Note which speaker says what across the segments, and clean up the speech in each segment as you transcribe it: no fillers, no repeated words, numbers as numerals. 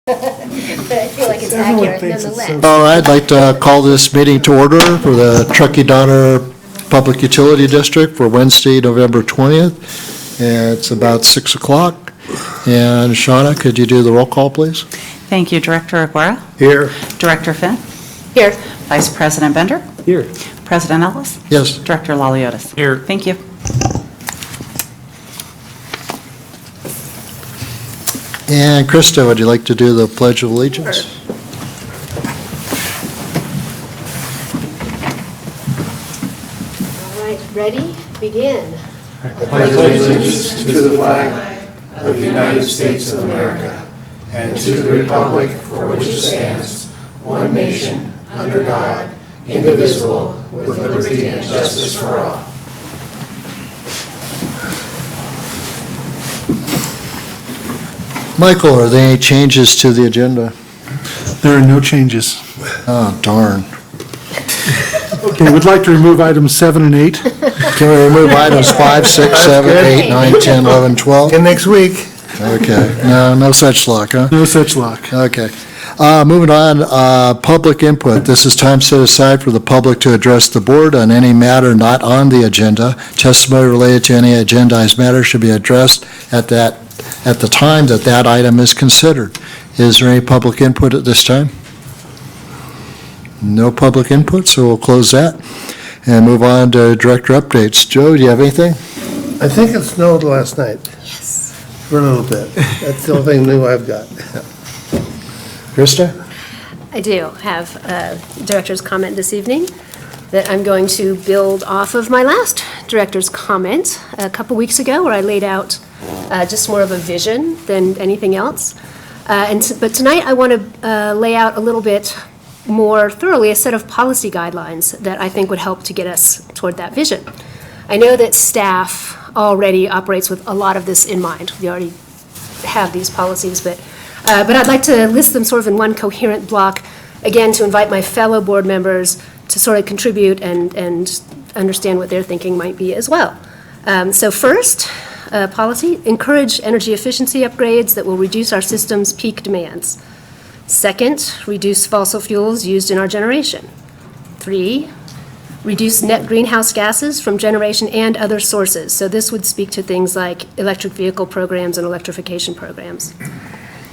Speaker 1: But I feel like it's accurate nonetheless.
Speaker 2: All right, I'd like to call this meeting to order for the Truckee Donner Public Utility District for Wednesday, November 20th. And it's about 6 o'clock. And Shauna, could you do the roll call, please?
Speaker 3: Thank you. Director Aguera?
Speaker 2: Here.
Speaker 3: Director Finn?
Speaker 1: Here.
Speaker 3: Vice President Bender?
Speaker 4: Here.
Speaker 3: President Ellis?
Speaker 2: Yes.
Speaker 3: Director Laliotis?
Speaker 4: Here.
Speaker 3: Thank you.
Speaker 2: And Krista, would you like to do the Pledge of Allegiance?
Speaker 1: Sure. All right, ready? Begin.
Speaker 5: I pledge allegiance to the flag of the United States of America and to the republic for which it stands, one nation, under God, indivisible, with liberty and justice for all.
Speaker 2: Michael, are there any changes to the agenda?
Speaker 4: There are no changes.
Speaker 2: Oh, darn.
Speaker 4: Okay, we'd like to remove items 7 and 8.
Speaker 2: Can we remove items 5, 6, 7, 8, 9, 10, 11, 12?
Speaker 5: Till next week.
Speaker 2: Okay, no such luck, huh?
Speaker 4: No such luck.
Speaker 2: Okay. Moving on, public input. This is time set aside for the public to address the board on any matter not on the agenda. Testimony related to any agendized matter should be addressed at the time that item is considered. Is there any public input at this time? No public input, so we'll close that and move on to director updates. Joe, do you have anything?
Speaker 6: I think it snowed last night.
Speaker 1: Yes.
Speaker 6: For a little bit. That's the only thing new I've got.
Speaker 2: Krista?
Speaker 1: I do have a director's comment this evening that I'm going to build off of my last director's comment a couple weeks ago, where I laid out just more of a vision than anything else. But tonight I want to lay out a little bit more thoroughly a set of policy guidelines that I think would help to get us toward that vision. I know that staff already operates with a lot of this in mind. We already have these policies, but I'd like to list them sort of in one coherent block, again, to invite my fellow board members to sort of contribute and understand what their thinking might be as well. So first, policy, encourage energy efficiency upgrades that will reduce our system's peak demands. Second, reduce fossil fuels used in our generation. 3, reduce net greenhouse gases from generation and other sources. So this would speak to things like electric vehicle programs and electrification programs.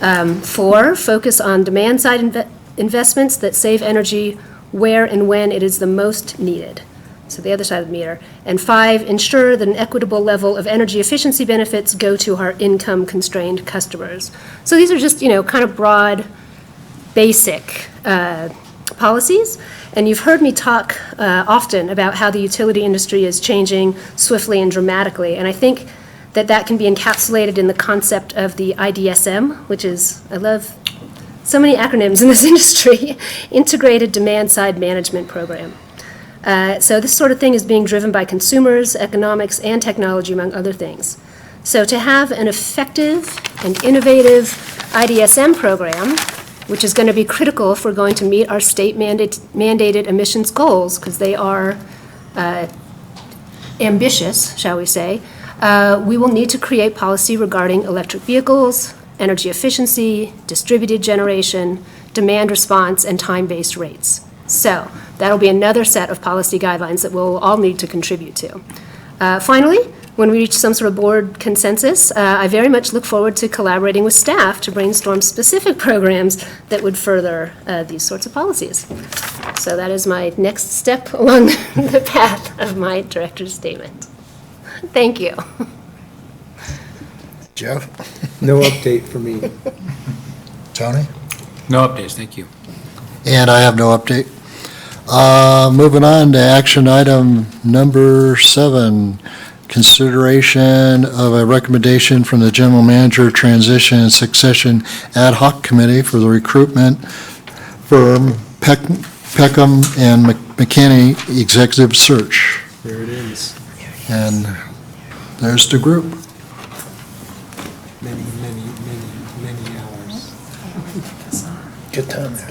Speaker 1: 4, focus on demand-side investments that save energy where and when it is the most needed. So the other side of the meter. And 5, ensure that an equitable level of energy efficiency benefits go to our income-constrained customers. So these are just, kind of broad, basic policies. And you've heard me talk often about how the utility industry is changing swiftly and dramatically. And I think that can be encapsulated in the concept of the IDSM, which is, I love so many acronyms in this industry, Integrated Demand-Side Management Program. So this sort of thing is being driven by consumers, economics, and technology, among other things. So to have an effective and innovative IDSM program, which is going to be critical if we're going to meet our state mandated emissions goals, because they are ambitious, shall we say, we will need to create policy regarding electric vehicles, energy efficiency, distributed generation, demand response, and time-based rates. So that'll be another set of policy guidelines that we'll all need to contribute to. Finally, when we reach some sort of board consensus, I very much look forward to collaborating with staff to brainstorm specific programs that would further these sorts of policies. So that is my next step along the path of my director's statement. Thank you.
Speaker 2: Jeff?
Speaker 6: No update for me.
Speaker 2: Tony?
Speaker 4: No updates, thank you.
Speaker 2: And I have no update. Moving on to action item number 7, consideration of a recommendation from the General Manager Transition and Succession Ad Hoc Committee for the recruitment firm Peckham and McKinney Executive Search.
Speaker 4: There it is.
Speaker 2: And there's the group.
Speaker 4: Many hours.
Speaker 6: Good time there.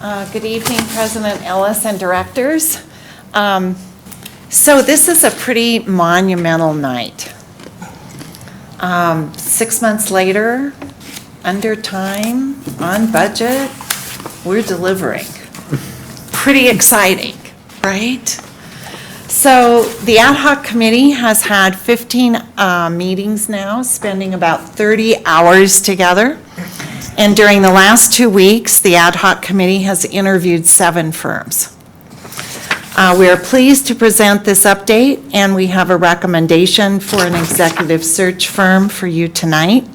Speaker 7: Good evening, President Ellis and directors. So this is a pretty monumental night. 6 months later, under time, on budget, we're delivering. Pretty exciting, right? So the ad hoc committee has had 15 meetings now, spending about 30 hours together. And during the last 2 weeks, the ad hoc committee has interviewed 7 firms. We are pleased to present this update, and we have a recommendation for an executive search firm for you tonight.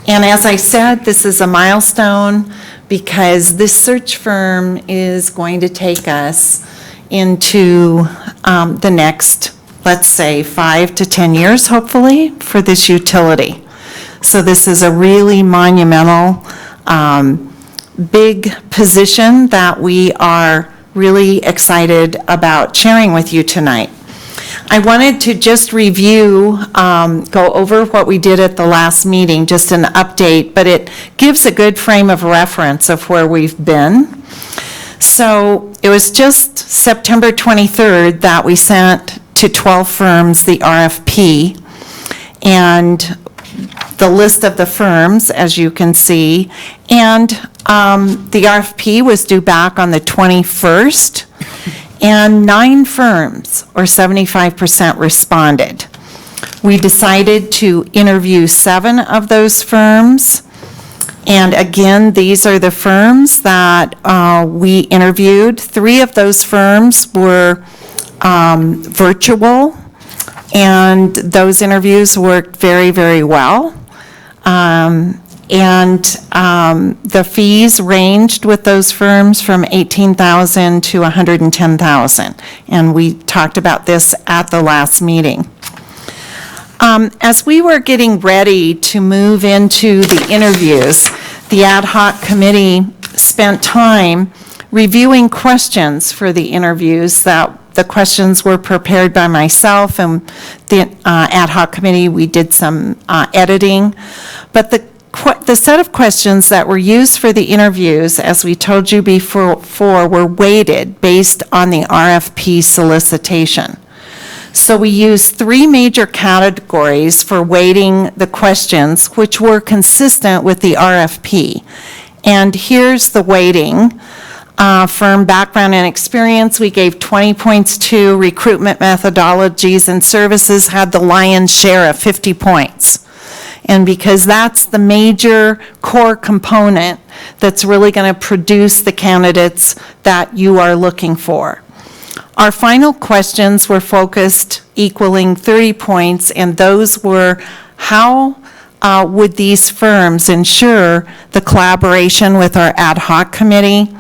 Speaker 7: And as I said, this is a milestone because this search firm is going to take us into the next, let's say, 5 to 10 years, hopefully, for this utility. So this is a really monumental, big position that we are really excited about sharing with you tonight. I wanted to just review, go over what we did at the last meeting, just an update, but it gives a good frame of reference of where we've been. So it was just September 23rd that we sent to 12 firms the RFP, and the list of the firms, as you can see, and the RFP was due back on the 21st, and 9 firms, or 75%, responded. We decided to interview 7 of those firms, and again, these are the firms that we interviewed. 3 of those firms were virtual, and those interviews worked very, very well. The fees ranged with those firms from $18,000 to $110,000, and we talked about this at the last meeting. As we were getting ready to move into the interviews, the ad hoc committee spent time reviewing questions for the interviews. That the questions were prepared by myself and the ad hoc committee. We did some editing, but the set of questions that were used for the interviews, as we told you before, were weighted based on the RFP solicitation. So we used 3 major categories for weighting the questions, which were consistent with the RFP. And here's the weighting. Firm background and experience, we gave 20 points to. Recruitment methodologies and services had the lion's share of 50 points. And because that's the major core component that's really going to produce the candidates that you are looking for. Our final questions were focused, equaling 30 points, and those were how would these firms ensure the collaboration with our ad hoc committee?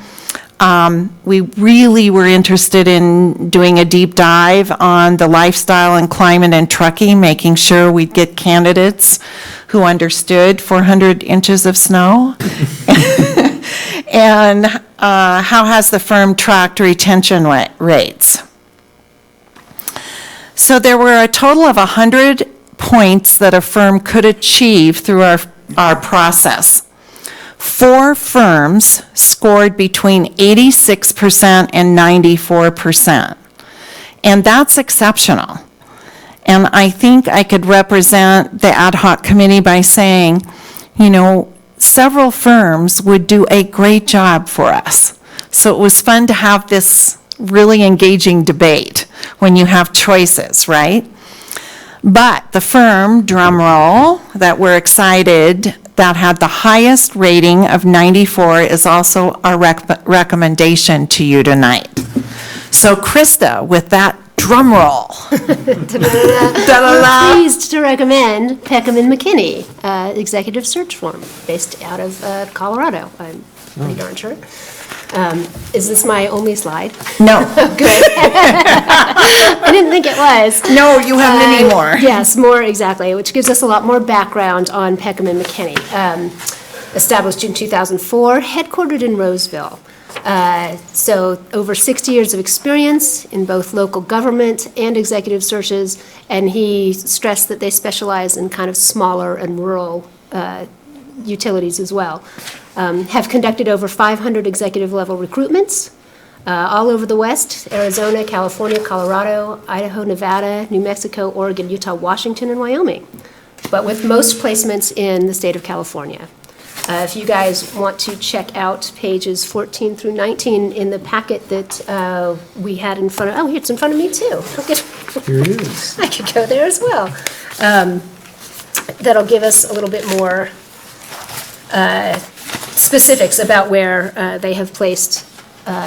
Speaker 7: We really were interested in doing a deep dive on the lifestyle and climate in Truckee, making sure we'd get candidates who understood 400 inches of snow. And how has the firm tracked retention rates? So there were a total of 100 points that a firm could achieve through our process. 4 firms scored between 86% and 94%. And that's exceptional. And I think I could represent the ad hoc committee by saying, you know, several firms would do a great job for us. So it was fun to have this really engaging debate when you have choices, right? But the firm, drum roll, that we're excited that had the highest rating of 94 is also our recommendation to you tonight. So Krista, with that drum roll.
Speaker 1: We're pleased to recommend Peckham and McKinney, executive search firm based out of Colorado, I'm pretty darn sure. Is this my only slide?
Speaker 7: No.
Speaker 1: Good. I didn't think it was.
Speaker 7: No, you have many more.
Speaker 1: Yes, more, exactly, which gives us a lot more background on Peckham and McKinney. Established in 2004, headquartered in Roseville. So over 60 years of experience in both local government and executive searches, and he stressed that they specialize in kind of smaller and rural utilities as well, have conducted over 500 executive-level recruitments all over the West: Arizona, California, Colorado, Idaho, Nevada, New Mexico, Oregon, Utah, Washington, and Wyoming, but with most placements in the state of California. If you guys want to check out pages 14 through 19 in the packet that we had in front of, oh, it's in front of me too.
Speaker 6: Here it is.
Speaker 1: I could go there as well. That'll give us a little bit more specifics about where they have placed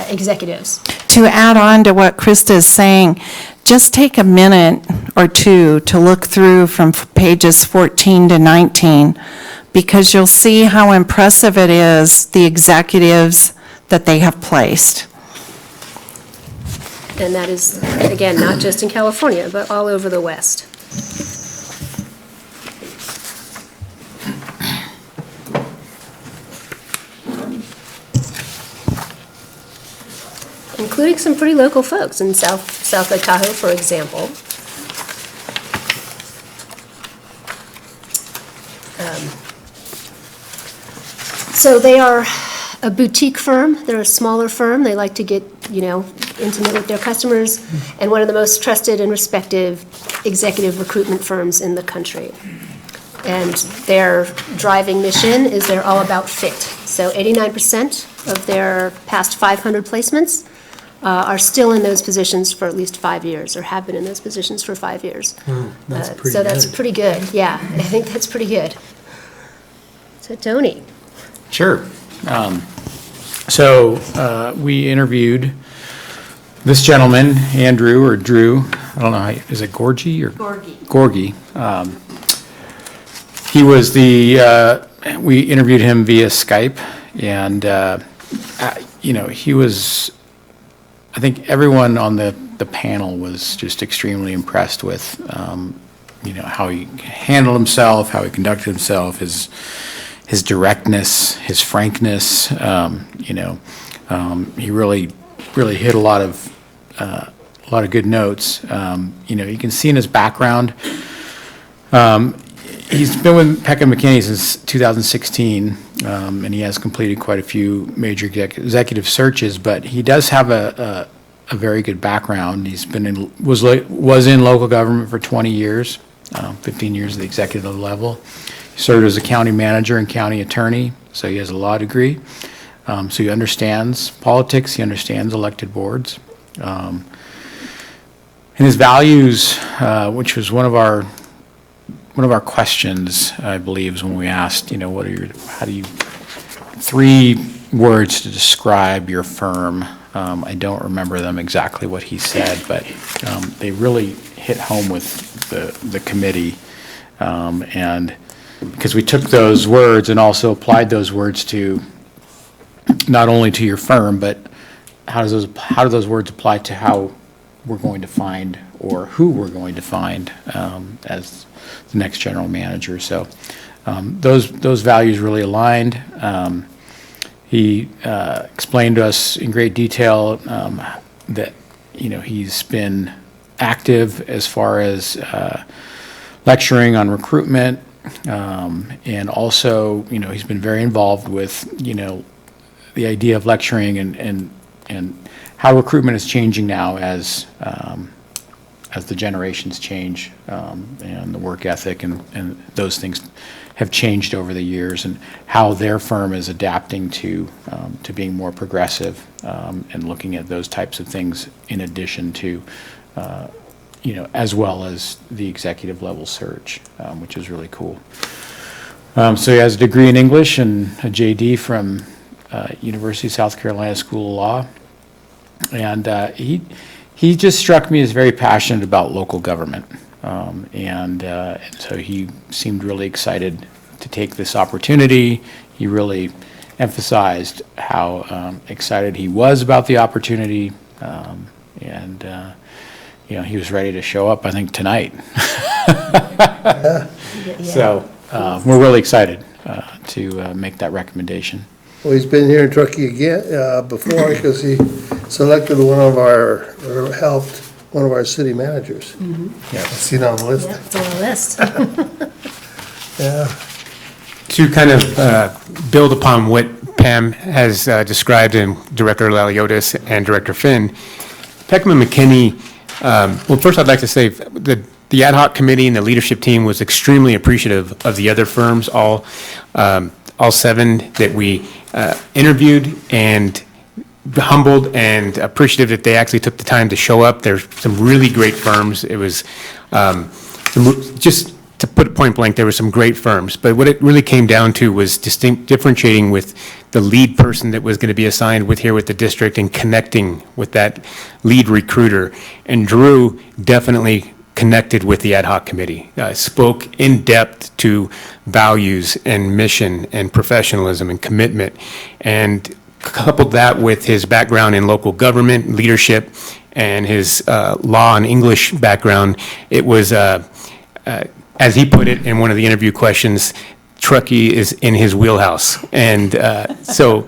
Speaker 1: executives.
Speaker 7: To add on to what Krista is saying, just take a minute or two to look through from pages 14 to 19, because you'll see how impressive it is, the executives that they have placed.
Speaker 1: And that is, again, not just in California, but all over the West. Including some pretty local folks in South Lake Tahoe, for example. So they are a boutique firm. They're a smaller firm. They like to get, intimate with their customers, and one of the most trusted and respected executive recruitment firms in the country. And their driving mission is they're all about fit. So 89% of their past 500 placements are still in those positions for at least 5 years, or have been in those positions for 5 years.
Speaker 6: That's pretty
Speaker 1: So that's
Speaker 6: good.
Speaker 1: pretty good, yeah. I think that's pretty good. So Tony.
Speaker 8: Sure. So we interviewed this gentleman, Andrew or Drew. I don't know, is it Gorgie or? Gorgie. He was we interviewed him via Skype, and, he was, I think everyone on the panel was just extremely impressed with, how he handled himself, how he conducted himself, his directness, his frankness. He really hit a lot of good notes. You can see in his background. He's been with Peck & McKinney since 2016, and he has completed quite a few major executive searches. But he does have a very good background. He's was in local government for 20 years, 15 years at the executive level. He served as a county manager and county attorney, so he has a law degree. So he understands politics. He understands elected boards. And his values, which was one of our questions, I believe, is when we asked, 3 words to describe your firm. I don't remember them exactly what he said, but they really hit home with the committee. And because we took those words and also applied those words to not only to your firm, but how do those words apply to how we're going to find, or who we're going to find as the next general manager. So those values really aligned. He explained to us in great detail that he's been active as far as lecturing on recruitment, and also he's been very involved with the idea of lecturing and how recruitment is changing now as the generations change, and the work ethic and those things have changed over the years, and how their firm is adapting to being more progressive, and looking at those types of things in addition to, as well as the executive level search, which is really cool. So he has a degree in English and a JD from University of South Carolina School of Law, and he just struck me as very passionate about local government, and so he seemed really excited to take this opportunity. He really emphasized how excited he was about the opportunity, and he was ready to show up, I think, tonight. So we're really excited to make that recommendation.
Speaker 6: Well, he's been here in Truckee again, before, because he selected or helped one of our city managers.
Speaker 1: Mm-hmm.
Speaker 6: Yeah, I've seen on the list.
Speaker 1: Yeah, it's on the list.
Speaker 6: Yeah.
Speaker 9: to kind of build upon what Pam has described and Director Laliotis and Director Finn, Peckham and McKinney, well, first I'd like to say the ad hoc committee and the leadership team was extremely appreciative of the other firms, all 7 that we interviewed, and humbled and appreciative that they actually took the time to show up. There's some really great firms. It was just to put it point blank, there were some great firms, but what it really came down to was differentiating with the lead person that was going to be assigned with the district and connecting with that lead recruiter. And Drew definitely connected with the ad hoc committee, spoke in depth to values and mission and professionalism and commitment, and coupled that with his background in local government leadership and his law and English background. It was, as he put it in one of the interview questions, Truckee is in his wheelhouse. And so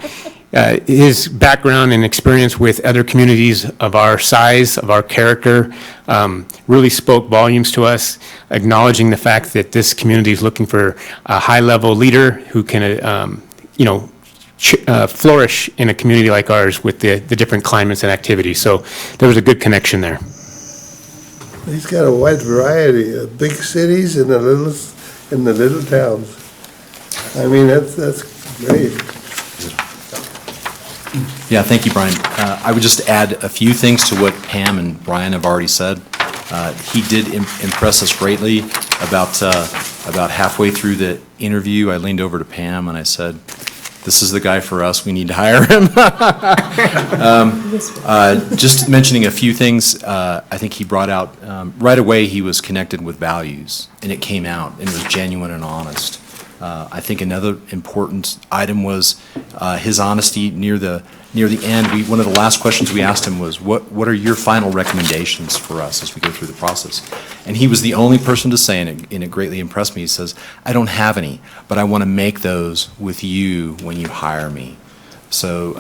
Speaker 9: his background and experience with other communities of our size, of our character, really spoke volumes to us, acknowledging the fact that this community is looking for a high-level leader who can, flourish in a community like ours with the different climates and activities. So there was a good connection there.
Speaker 6: He's got a wide variety of big cities and the little towns. I mean, that's great.
Speaker 10: Yeah, thank you, Brian. I would just add a few things to what Pam and Brian have already said. He did impress us greatly. About halfway through the interview, I leaned over to Pam and I said, "This is the guy for us. We need to hire him." Just mentioning a few things, I think he brought out, right away he was connected with values, and it came out, and it was genuine and honest. I think another important item was his honesty near the end. One of the last questions we asked him was, what are your final recommendations for us as we go through the process? And he was the only person to say, and it greatly impressed me, he says, "I don't have any, but I want to make those with you when you hire me." So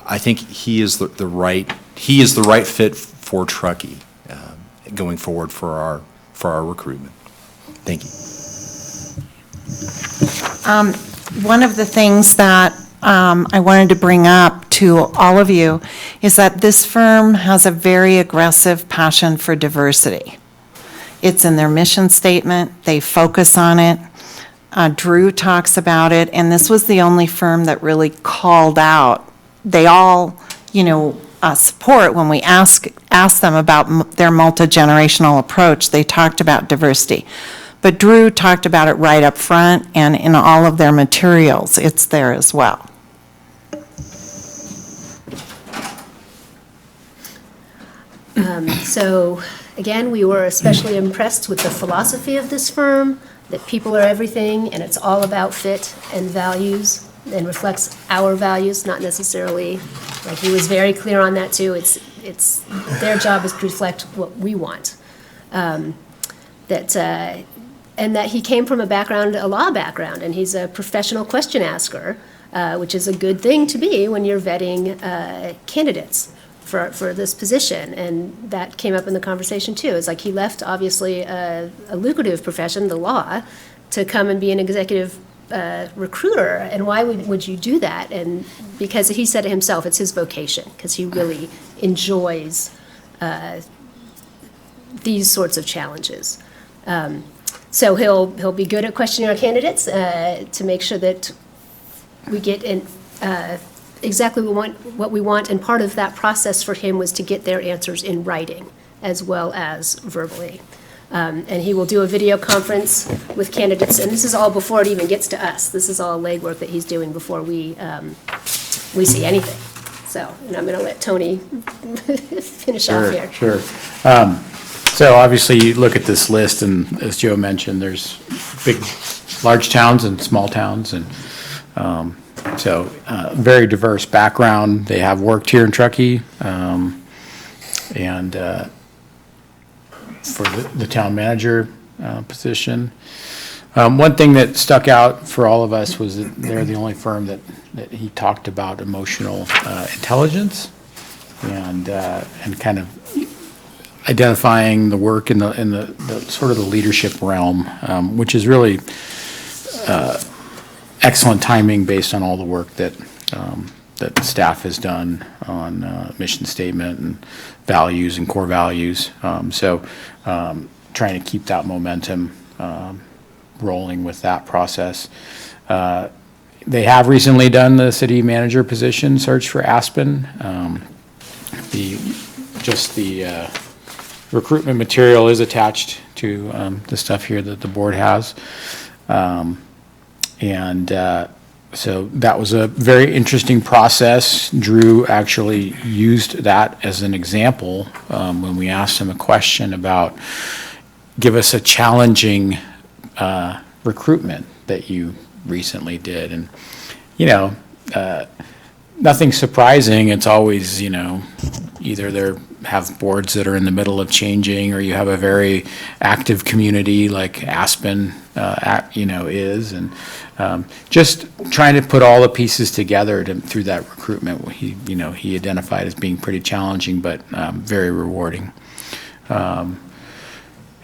Speaker 10: I think he is the right fit for Truckee going forward for our recruitment. Thank you.
Speaker 7: One of the things that I wanted to bring up to all of you is that this firm has a very aggressive passion for diversity. It's in their mission statement. They focus on it. Drew talks about it, and this was the only firm that really called out. They all, support when we ask them about their multi-generational approach. They talked about diversity. But Drew talked about it right up front, and in all of their materials, it's there as well.
Speaker 1: So, again, we were especially impressed with the philosophy of this firm, that people are everything, and it's all about fit and values, and reflects our values, not necessarily, like he was very clear on that too, it's their job is to reflect what we want. And that he came from a law background, and he's a professional question asker, which is a good thing to be when you're vetting candidates for this position. And that came up in the conversation too. It's like he left, obviously, a lucrative profession, the law, to come and be an executive recruiter. And why would you do that? And because he said it himself, it's his vocation, because he really enjoys these sorts of challenges. So he'll be good at questioning our candidates to make sure that we get in exactly what we want, and part of that process for him was to get their answers in writing as well as verbally. And he will do a video conference with candidates, and this is all before it even gets to us. This is all legwork that he's doing before we see anything. So, and I'm going to let Tony finish off here.
Speaker 8: Sure. So obviously, you look at this list, and as Joe mentioned, there's large towns and small towns, and so very diverse background. They have worked here in Truckee, and for the town manager position. One thing that stuck out for all of us was that they're the only firm that he talked about emotional intelligence and kind of identifying the work in the sort of the leadership realm, which is really excellent timing based on all the work that that the staff has done on mission statement and values and core values. Trying to keep that momentum rolling with that process. They have recently done the city manager position search for Aspen. The recruitment material is attached to the stuff here that the board has. So that was a very interesting process. Drew actually used that as an example when we asked him a question about, give us a challenging recruitment that you recently did. And, nothing surprising. It's always, either they have boards that are in the middle of changing, or you have a very active community like Aspen, is. And just trying to put all the pieces together through that recruitment, he identified as being pretty challenging, but very rewarding.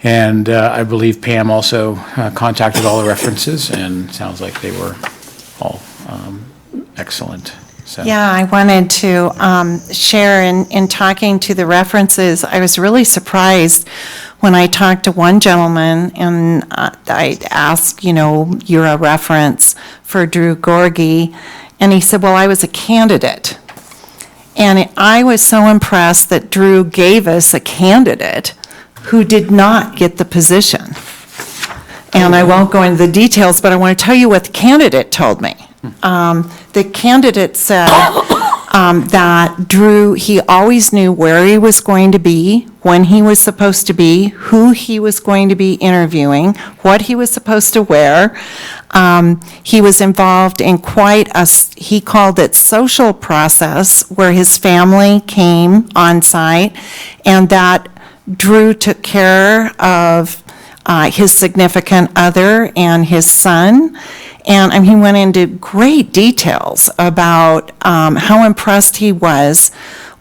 Speaker 8: And I believe Pam also contacted all the references, and sounds like they were all excellent. So.
Speaker 7: Yeah, I wanted to share in talking to the references, I was really surprised when I talked to one gentleman and I asked, you're a reference for Drew Gorgie, and he said, well, I was a candidate. And I was so impressed that Drew gave us a candidate who did not get the position. And I won't go into the details, but I want to tell you what the candidate told me. The candidate said that Drew, he always knew where he was going to be, when he was supposed to be, who he was going to be interviewing, what he was supposed to wear. He was involved in quite he called it social process, where his family came on site, and that Drew took care of his significant other and his son. And he went into great details about how impressed he was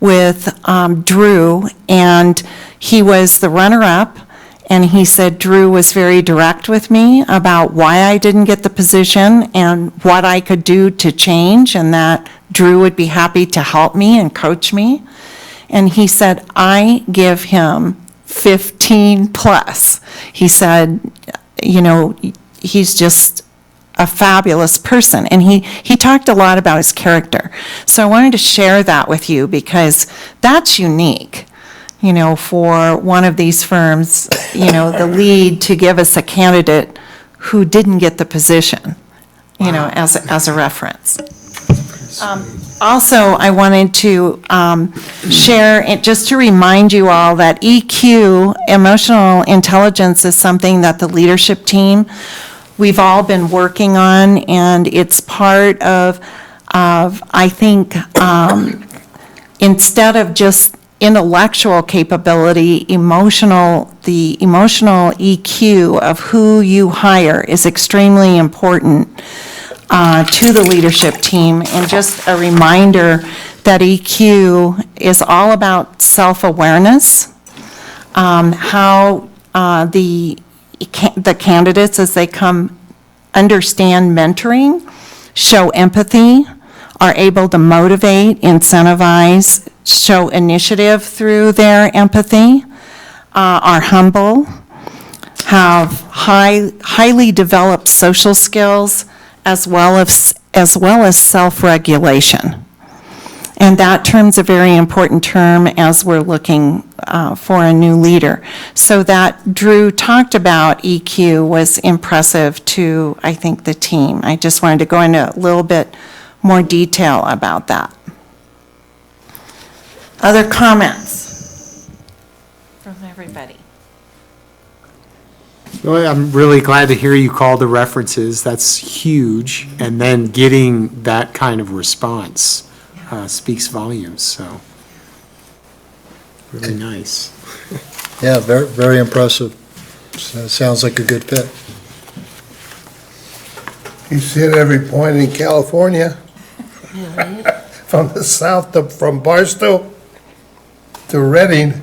Speaker 7: with Drew. And he was the runner-up. And he said Drew was very direct with me about why I didn't get the position and what I could do to change, and that Drew would be happy to help me and coach me. And he said, I give him 15 plus. He said, he's just a fabulous person. And he talked a lot about his character. So I wanted to share that with you because that's unique, for one of these firms, the lead to give us a candidate who didn't get the position, as a reference. Also, I wanted to share, just to remind you all that EQ, emotional intelligence, is something that the leadership team, we've all been working on, and it's part of I think, instead of just intellectual capability, the emotional EQ of who you hire is extremely important to the leadership team. And just a reminder that EQ is all about self-awareness, how the candidates, as they come, understand mentoring, show empathy, are able to motivate, incentivize, show initiative through their empathy, are humble, have highly developed social skills, as well as self-regulation. And that term's a very important term as we're looking for a new leader. So that Drew talked about EQ was impressive to, I think, the team. I just wanted to go into a little bit more detail about that. Other comments from everybody?
Speaker 11: Well, I'm really glad to hear you call the references. That's huge. And then getting that kind of response speaks volumes, so really nice.
Speaker 2: Yeah, very, very impressive. Sounds like a good fit.
Speaker 6: He's hit every point in California. From the south from Barstow to Redding.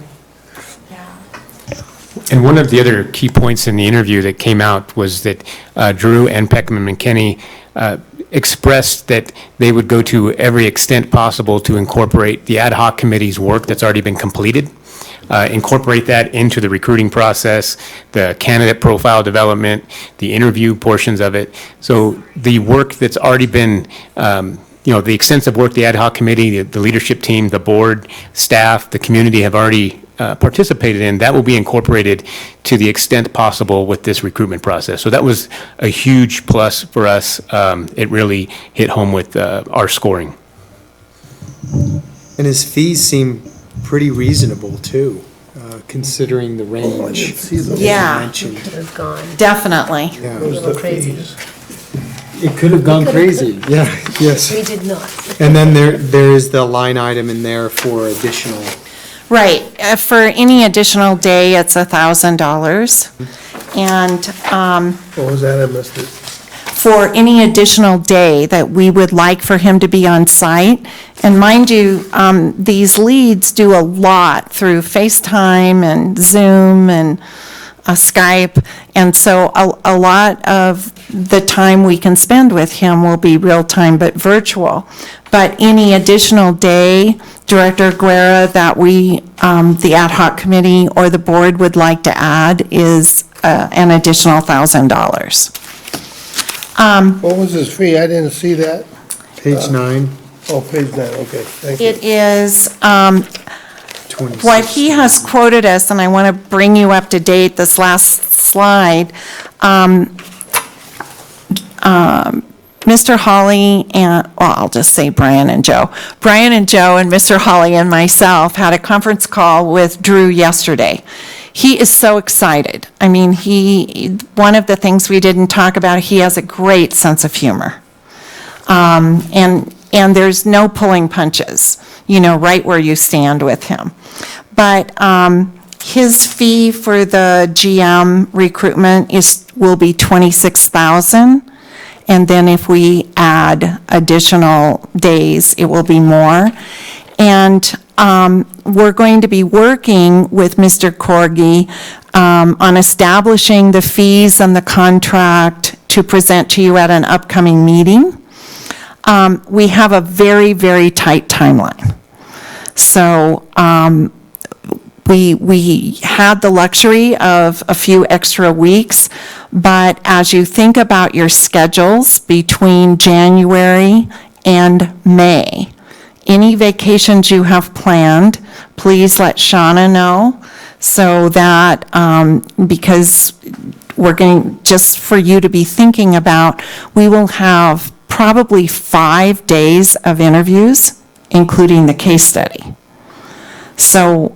Speaker 9: And one of the other key points in the interview that came out was that Drew and Peckham and McKinney expressed that they would go to every extent possible to incorporate the ad hoc committee's work that's already been completed, incorporate that into the recruiting process, the candidate profile development, the interview portions of it. So the work that's already been, the extensive work the ad hoc committee, the leadership team, the board, staff, the community have already participated in, that will be incorporated to the extent possible with this recruitment process. So that was a huge plus for us. It really hit home with our scoring.
Speaker 11: And his fees seem pretty reasonable, too, considering the range.
Speaker 7: Yeah.
Speaker 11: Mentioned.
Speaker 1: Could have gone
Speaker 7: Definitely.
Speaker 11: Yeah.
Speaker 1: a little crazy.
Speaker 11: It could have gone crazy, yeah, yes.
Speaker 1: We did not.
Speaker 11: And then there is the line item in there for additional,
Speaker 7: Right. For any additional day, it's $1,000. And
Speaker 6: What was that? I missed it.
Speaker 7: for any additional day that we would like for him to be on site. And mind you, these leads do a lot through FaceTime and Zoom and Skype. And so a lot of the time we can spend with him will be real time but virtual. But any additional day, Director Guerra, that we, the ad hoc committee or the board would like to add is an additional $1,000.
Speaker 6: What was his fee? I didn't see that.
Speaker 11: page 9,
Speaker 6: Oh, page 9, okay, thank you.
Speaker 7: It is,
Speaker 11: 26.
Speaker 7: what he has quoted us, and I want to bring you up to date, this last slide, Mr. Hawley and, well, I'll just say Brian and Joe. Brian and Joe and Mr. Hawley and myself had a conference call with Drew yesterday. He is so excited. I mean, one of the things we didn't talk about, he has a great sense of humor. And there's no pulling punches, right where you stand with him. But his fee for the GM recruitment will be $26,000. And then if we add additional days, it will be more. And we're going to be working with Mr. Corgi on establishing the fees and the contract to present to you at an upcoming meeting. We have a very, very tight timeline. So we had the luxury of a few extra weeks, but as you think about your schedules between January and May, any vacations you have planned, please let Shauna know so that, because we're going, just for you to be thinking about, we will have probably 5 days of interviews, including the case study. So,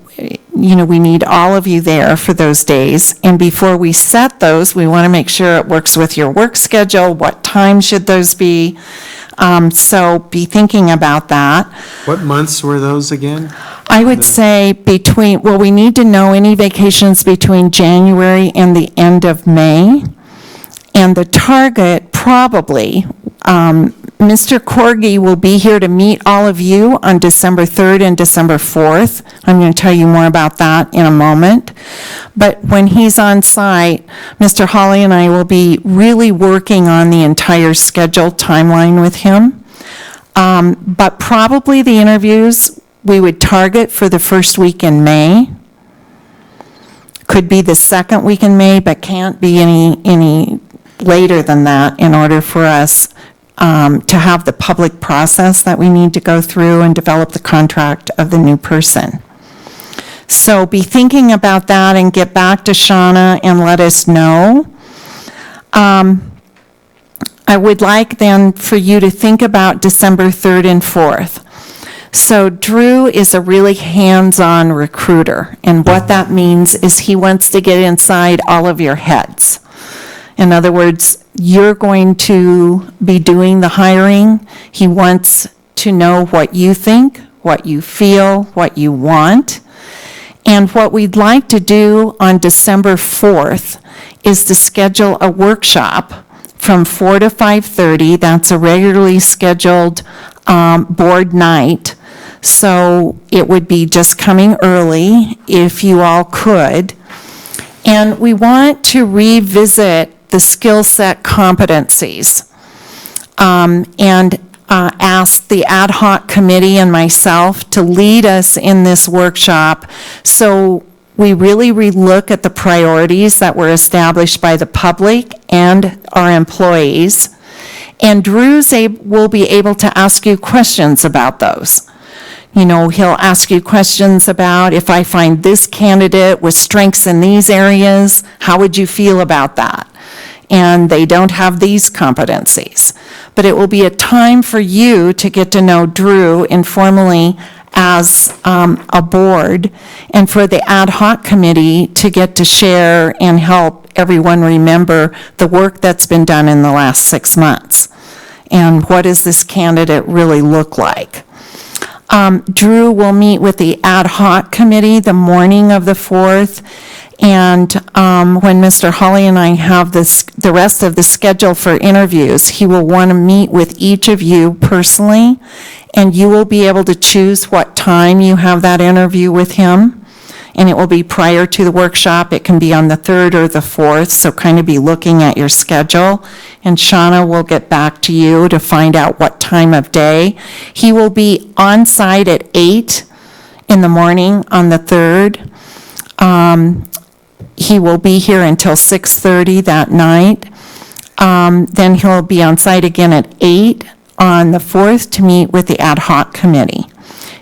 Speaker 7: we need all of you there for those days. And before we set those, we want to make sure it works with your work schedule. What time should those be? So be thinking about that.
Speaker 11: What months were those again?
Speaker 7: I would say we need to know any vacations between January and the end of May. And the target probably, Mr. Corgi will be here to meet all of you on December 3rd and December 4th. I'm going to tell you more about that in a moment. But when he's on site, Mr. Hawley and I will be really working on the entire schedule timeline with him. But probably the interviews we would target for the first week in May. Could be the second week in May, but can't be any later than that in order for us to have the public process that we need to go through and develop the contract of the new person. So be thinking about that and get back to Shauna and let us know. I would like then for you to think about December 3rd and 4th. So Drew is a really hands-on recruiter, and what that means is he wants to get inside all of your heads. In other words, you're going to be doing the hiring. He wants to know what you think, what you feel, what you want. And what we'd like to do on December 4th is to schedule a workshop from 4 to 5:30. That's a regularly scheduled board night. So it would be just coming early if you all could. And we want to revisit the skill set competencies. and asked the ad hoc committee and myself to lead us in this workshop. So we really relook at the priorities that were established by the public and our employees. And Drew's will be able to ask you questions about those. You know, he'll ask you questions about, if I find this candidate with strengths in these areas, how would you feel about that? And they don't have these competencies. But it will be a time for you to get to know Drew informally as a board, and for the ad hoc committee to get to share and help everyone remember the work that's been done in the last 6 months. And what does this candidate really look like? Drew will meet with the ad hoc committee the morning of the 4th, and when Mr. Hawley and I have the rest of the schedule for interviews, he will want to meet with each of you personally, and you will be able to choose what time you have that interview with him, and it will be prior to the workshop. It can be on the 3rd or the 4th, so kind of be looking at your schedule, and Shauna will get back to you to find out what time of day. He will be on site at 8 in the morning on the 3rd. He will be here until 6:30 that night. Then he'll be on site again at 8 on the 4th to meet with the ad hoc committee.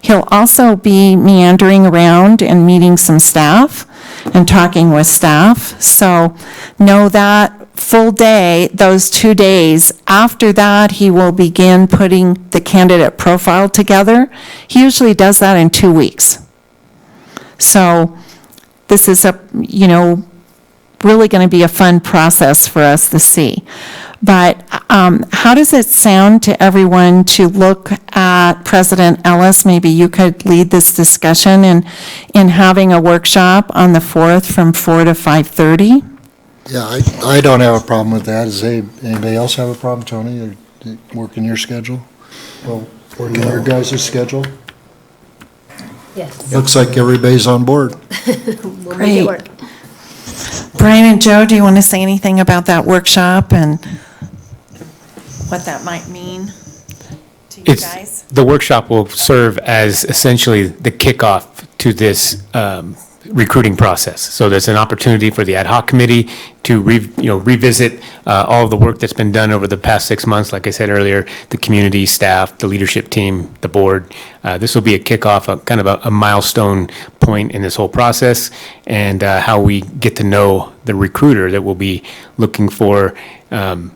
Speaker 7: He'll also be meandering around and meeting some staff and talking with staff. So know that full day, those 2 days. After that, he will begin putting the candidate profile together. He usually does that in 2 weeks. So this is really going to be a fun process for us to see. But how does it sound to everyone to look at President Ellis? Maybe you could lead this discussion in having a workshop on the 4th from 4 to 5:30?
Speaker 2: Yeah, I don't have a problem with that. Does anybody else have a problem, Tony, or working your schedule? Well, working your guys' schedule?
Speaker 1: Yes.
Speaker 2: Looks like everybody's on board.
Speaker 1: We'll make it work.
Speaker 7: Brian and Joe, do you want to say anything about that workshop and what that might mean to you guys?
Speaker 9: The workshop will serve as essentially the kickoff to this recruiting process. So there's an opportunity for the ad hoc committee to revisit all of the work that's been done over the past 6 months. Like I said earlier, the community, staff, the leadership team, the board. This will be a kickoff, kind of a milestone point in this whole process, and how we get to know the recruiter that will be looking for the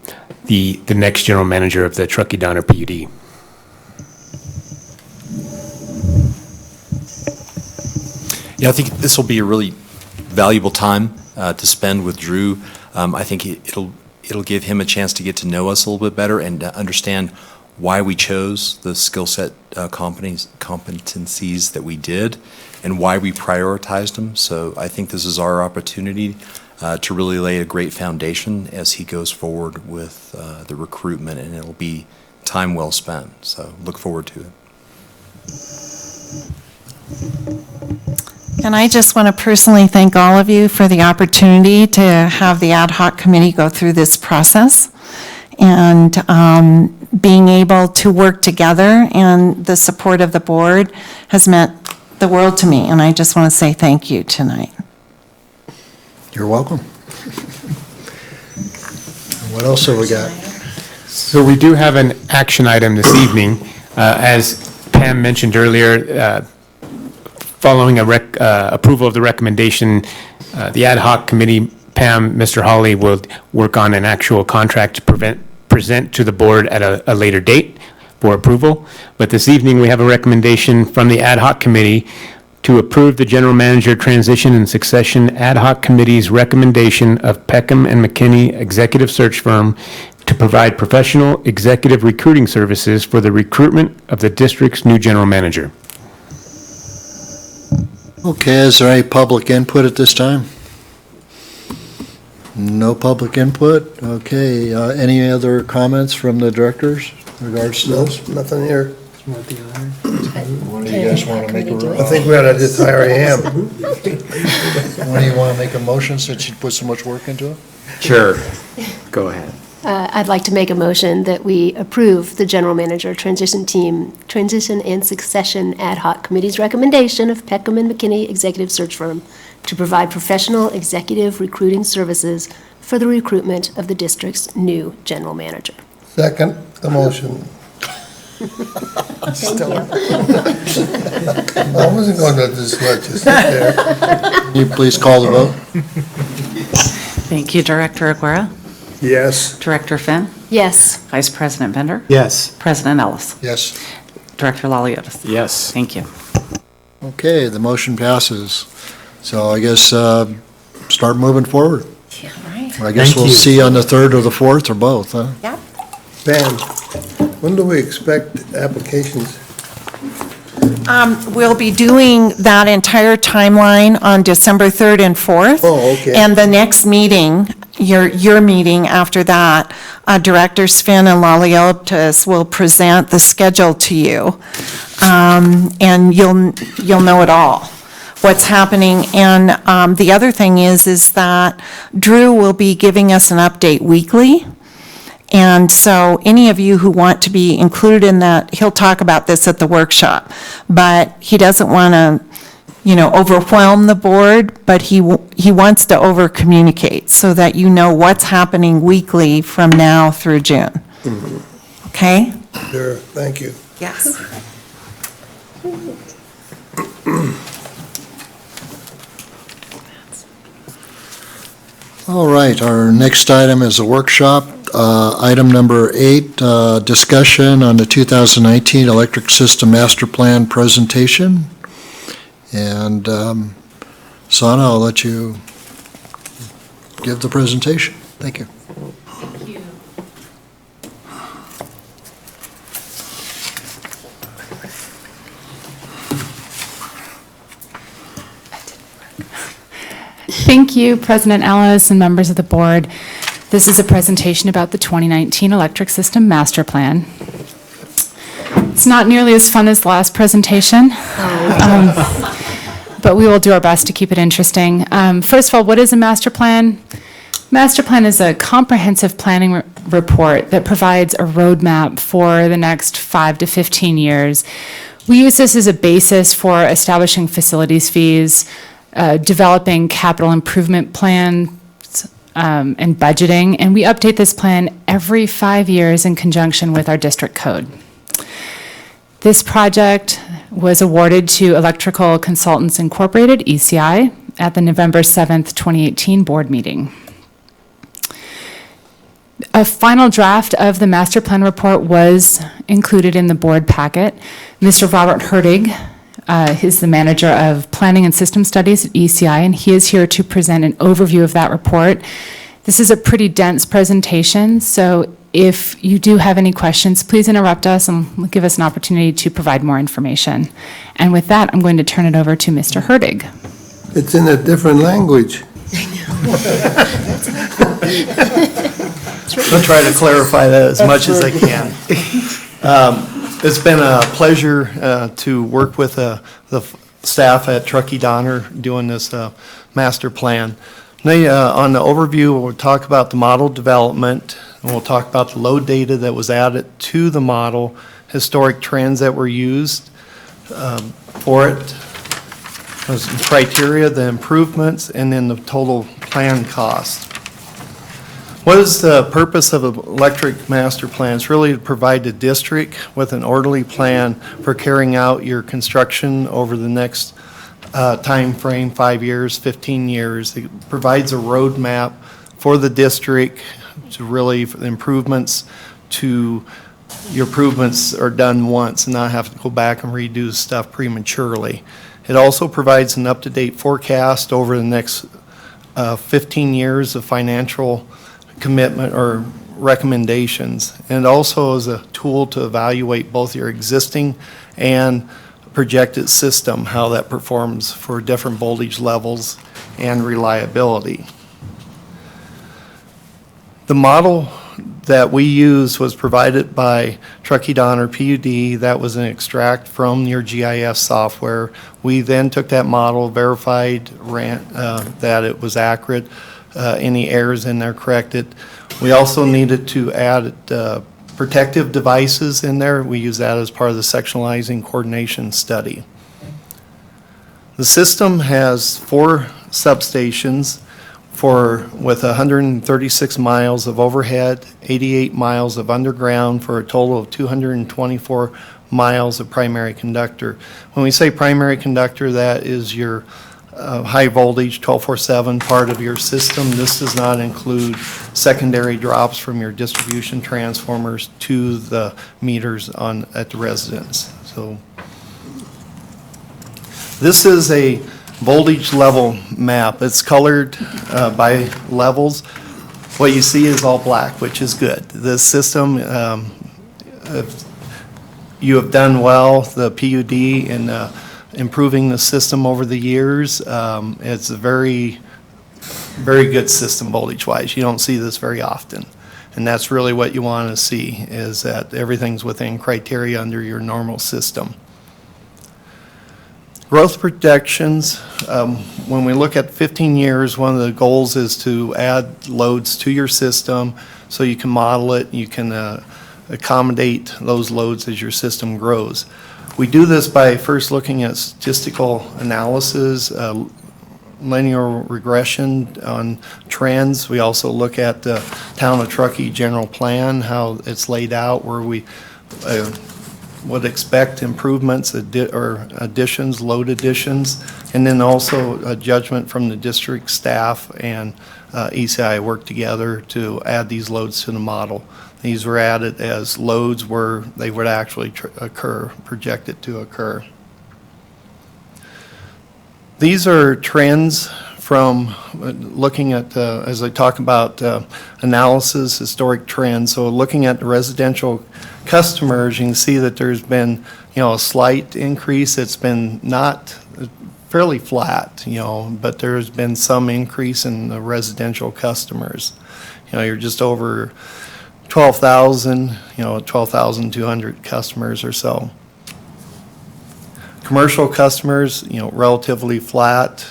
Speaker 9: next general manager of the Truckee PUD.
Speaker 10: Yeah, I think this will be a really valuable time to spend with Drew. I think it'll give him a chance to get to know us a little bit better and understand why we chose the skill set competencies that we did and why we prioritized them. So I think this is our opportunity to really lay a great foundation as he goes forward with the recruitment, and it'll be time well spent. So look forward to it.
Speaker 7: And I just want to personally thank all of you for the opportunity to have the ad hoc committee go through this process, and being able to work together and the support of the board has meant the world to me, and I just want to say thank you tonight.
Speaker 2: You're welcome. What else have we got?
Speaker 9: So we do have an action item this evening. As Pam mentioned earlier, following approval of the recommendation, the ad hoc committee, Pam, Mr. Hawley, will work on an actual contract to present to the board at a later date for approval. But this evening, we have a recommendation from the ad hoc committee to approve the general manager transition and succession ad hoc committee's recommendation of Peckham and McKinney executive search firm to provide professional executive recruiting services for the recruitment of the district's new general manager.
Speaker 2: Okay, is there any public input at this time? No public input? Okay, any other comments from the directors in regards to
Speaker 6: No,
Speaker 2: this?
Speaker 6: nothing here.
Speaker 2: What do you guys want to make
Speaker 6: I
Speaker 2: a,
Speaker 6: think we ought to just hire him.
Speaker 2: what do you want to make a motion since you put so much work into it?
Speaker 11: Sure. Go ahead.
Speaker 1: I'd like to make a motion that we approve the general manager transition and succession ad hoc committee's recommendation of Peckham and McKinney Executive Search Firm to provide professional executive recruiting services for the recruitment of the district's new general manager.
Speaker 6: Second, the motion.
Speaker 1: Thank you.
Speaker 6: I wasn't going to just let you sit there.
Speaker 2: Can you please call the vote?
Speaker 3: Thank you, Director Aguirre.
Speaker 6: Yes.
Speaker 3: Director Finn.
Speaker 1: Yes.
Speaker 3: Vice President Bender.
Speaker 11: Yes.
Speaker 3: President Ellis.
Speaker 2: Yes.
Speaker 3: Director Laliotis.
Speaker 8: Yes.
Speaker 3: Thank you.
Speaker 2: Okay, the motion passes. So I guess start moving forward.
Speaker 7: Yeah, right.
Speaker 2: I guess
Speaker 11: Thank
Speaker 2: we'll
Speaker 11: you.
Speaker 2: see you on the 3rd or the 4th or both, huh?
Speaker 7: Yeah.
Speaker 6: Ben, when do we expect applications?
Speaker 7: We'll be doing that entire timeline on December 3rd and 4th.
Speaker 6: Oh, okay.
Speaker 7: And the next meeting, your meeting after that, Directors Finn and Laliotis will present the schedule to you. And you'll know it all, what's happening. And the other thing is that Drew will be giving us an update weekly. And so any of you who want to be included in that, he'll talk about this at the workshop, but he doesn't want to, overwhelm the board, but he wants to over-communicate so that you know what's happening weekly from now through June. Okay?
Speaker 6: Sure, thank you.
Speaker 7: Yes.
Speaker 2: All right, our next item is a workshop. Item number 8, discussion on the 2019 Electric System Master Plan presentation. And Sana, I'll let you give the presentation. Thank you.
Speaker 12: Thank you, President Ellis and members of the board. This is a presentation about the 2019 Electric System Master Plan. It's not nearly as fun as the last presentation, but we will do our best to keep it interesting. First of all, what is a master plan? Master plan is a comprehensive planning report that provides a roadmap for the next 5 to 15 years. We use this as a basis for establishing facilities fees, developing capital improvement plans, and budgeting, and we update this plan every 5 years in conjunction with our district code. This project was awarded to Electrical Consultants Incorporated, ECI, at the November 7th, 2018 board meeting. A final draft of the master plan report was included in the board packet. Mr. Robert Hertig is the manager of Planning and System Studies at ECI, and he is here to present an overview of that report. This is a pretty dense presentation, so if you do have any questions, please interrupt us and give us an opportunity to provide more information. And with that, I'm going to turn it over to Mr. Hertig.
Speaker 6: It's in a different language.
Speaker 5: I'll try to clarify that as much as I can. It's been a pleasure to work with the staff at Truckee Donner doing this master plan. On the overview, we'll talk about the model development, and we'll talk about the load data that was added to the model, historic trends that were used for it, those criteria, the improvements, and then the total plan cost. What is the purpose of an electric master plan? It's really to provide the district with an orderly plan for carrying out your construction over the next time frame, 5 years, 15 years. It provides a roadmap for the district to really improvements to your improvements are done once and not have to go back and redo stuff prematurely. It also provides an up-to-date forecast over the next 15 years of financial commitment or recommendations, and also is a tool to evaluate both your existing and projected system, how that performs for different voltage levels and reliability. The model that we used was provided by Truckee Donner PUD. That was an extract from your GIS software. We then took that model, verified that it was accurate, any errors in there corrected. We also needed to add protective devices in there. We use that as part of the sectionalizing coordination study. The system has 4 substations with 136 miles of overhead, 88 miles of underground, for a total of 224 miles of primary conductor. When we say primary conductor, that is your high voltage 1247 part of your system. This does not include secondary drops from your distribution transformers to the meters at the residence. So this is a voltage level map. It's colored by levels. What you see is all black, which is good. The system, you have done well, the PUD, in improving the system over the years. It's a very, very good system voltage-wise. You don't see this very often. And that's really what you want to see, is that everything's within criteria under your normal system. Growth projections, when we look at 15 years, one of the goals is to add loads to your system so you can model it, you can accommodate those loads as your system grows. We do this by first looking at statistical analysis, linear regression on trends. We also look at the town of Truckee general plan, how it's laid out, where we would expect improvements or additions, load additions, and then also a judgment from the district staff and ECI work together to add these loads to the model. These were added as loads where they would actually occur, projected to occur. These are trends from looking at, as I talk about analysis, historic trends. So looking at the residential customers, you can see that there's been, a slight increase. It's been not fairly flat, but there's been some increase in the residential customers. You're just over 12,000, 12,200 customers or so. Commercial customers, relatively flat.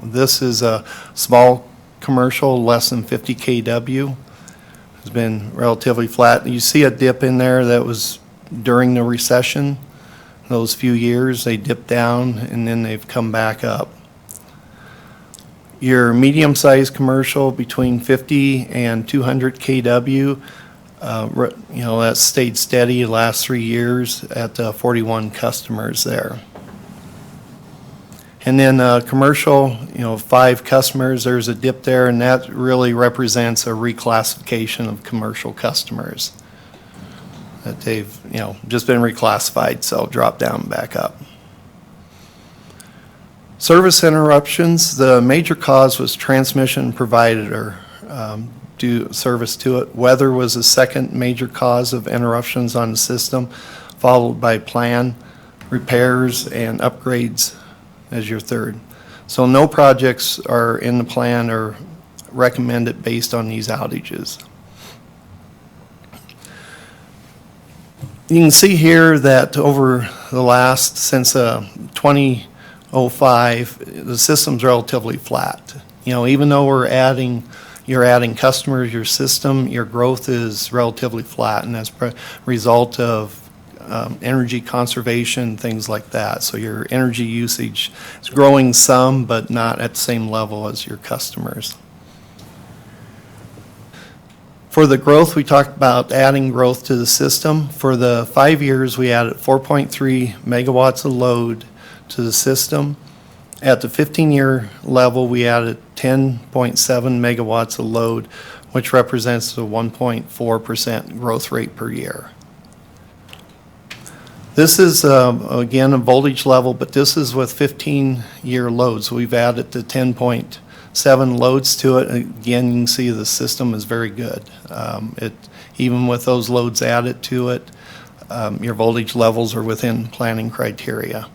Speaker 5: This is a small commercial, less than 50 kW. It's been relatively flat. You see a dip in there that was during the recession. Those few years, they dipped down and then they've come back up. Your medium-sized commercial between 50 and 200 kW, that stayed steady the last 3 years at 41 customers there. And then commercial, 5 customers, there's a dip there, and that really represents a reclassification of commercial customers. That they've, just been reclassified, so drop down and back up. Service interruptions, the major cause was transmission provider due service to it. Weather was the second major cause of interruptions on the system, followed by plan, repairs, and upgrades as your third. So no projects are in the plan or recommended based on these outages. You can see here that over the last, since 2005, the system's relatively flat. Even though you're adding customers, your system, your growth is relatively flat, and that's a result of energy conservation, things like that. So your energy usage is growing some, but not at the same level as your customers. For the growth, we talked about adding growth to the system. For the 5 years, we added 4.3 megawatts of load to the system. At the 15-year level, we added 10.7 megawatts of load, which represents a 1.4% growth rate per year. This is, again, a voltage level, but this is with 15-year loads. We've added the 10.7 loads to it. Again, you can see the system is very good. Even with those loads added to it, your voltage levels are within planning criteria.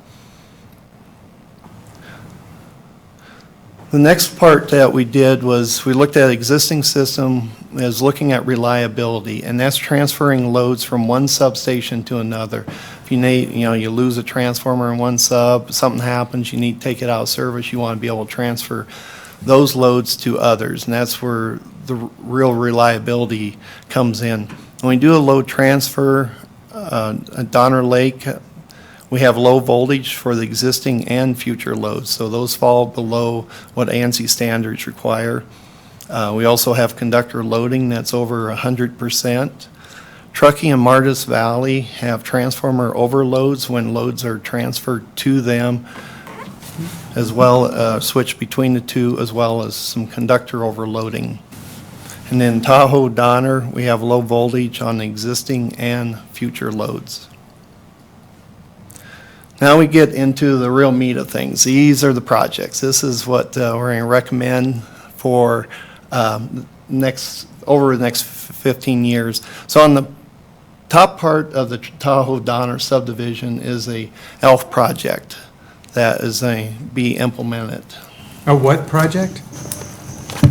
Speaker 5: The next part that we did was we looked at existing system as looking at reliability, and that's transferring loads from one substation to another. If you need, you lose a transformer in one sub, something happens, you need to take it out of service, you want to be able to transfer those loads to others, and that's where the real reliability comes in. When we do a load transfer at Donner Lake, we have low voltage for the existing and future loads, so those fall below what ANSI standards require. We also have conductor loading that's over 100%. Truckee and Martis Valley have transformer overloads when loads are transferred to them, as well switch between the two, as well as some conductor overloading. And then Tahoe Donner, we have low voltage on the existing and future loads. Now we get into the real meat of things. These are the projects. This is what we're going to recommend for over the next 15 years. So on the top part of the Tahoe Donner subdivision is a ELF project that is going to be implemented.
Speaker 11: A what project?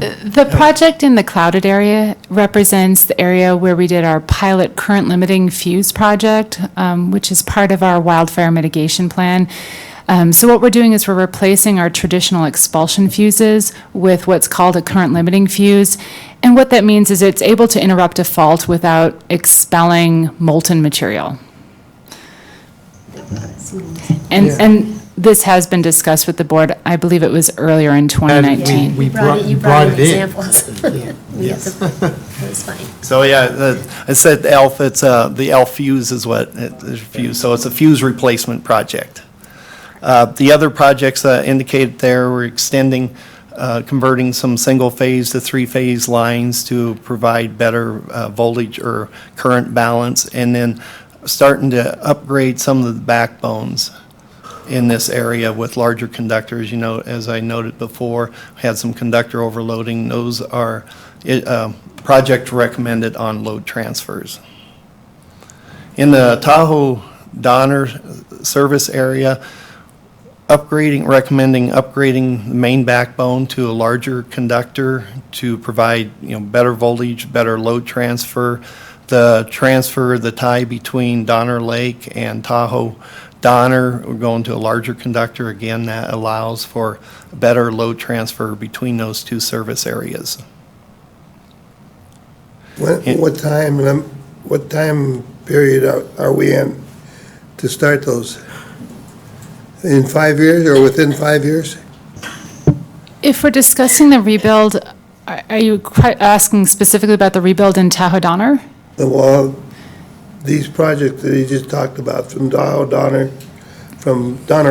Speaker 12: The project in the clouded area represents the area where we did our pilot current limiting fuse project, which is part of our wildfire mitigation plan. So what we're doing is we're replacing our traditional expulsion fuses with what's called a current limiting fuse. And what that means is it's able to interrupt a fault without expelling molten material. And this has been discussed with the board. I believe it was earlier in 2019.
Speaker 11: We
Speaker 1: You
Speaker 11: brought
Speaker 1: in
Speaker 11: it in.
Speaker 1: examples. Yes. That was fine.
Speaker 5: So yeah, I said ELF, it's the ELF fuse is what it is, fuse. So it's a fuse replacement project. The other projects indicated there, we're extending, converting some single-phase to three-phase lines to provide better voltage or current balance, and then starting to upgrade some of the backbones in this area with larger conductors. You know, as I noted before, we had some conductor overloading. Those are project recommended on load transfers. In the Tahoe Donner service area, recommending upgrading the main backbone to a larger conductor to provide, better voltage, better load transfer. The tie between Donner Lake and Tahoe Donner, we're going to a larger conductor. Again, that allows for better load transfer between those two service areas.
Speaker 6: What time period are we in to start those? In 5 years or within 5 years?
Speaker 12: If we're discussing the rebuild, are you asking specifically about the rebuild in Tahoe Donner?
Speaker 6: Well, these projects that you just talked about from Donner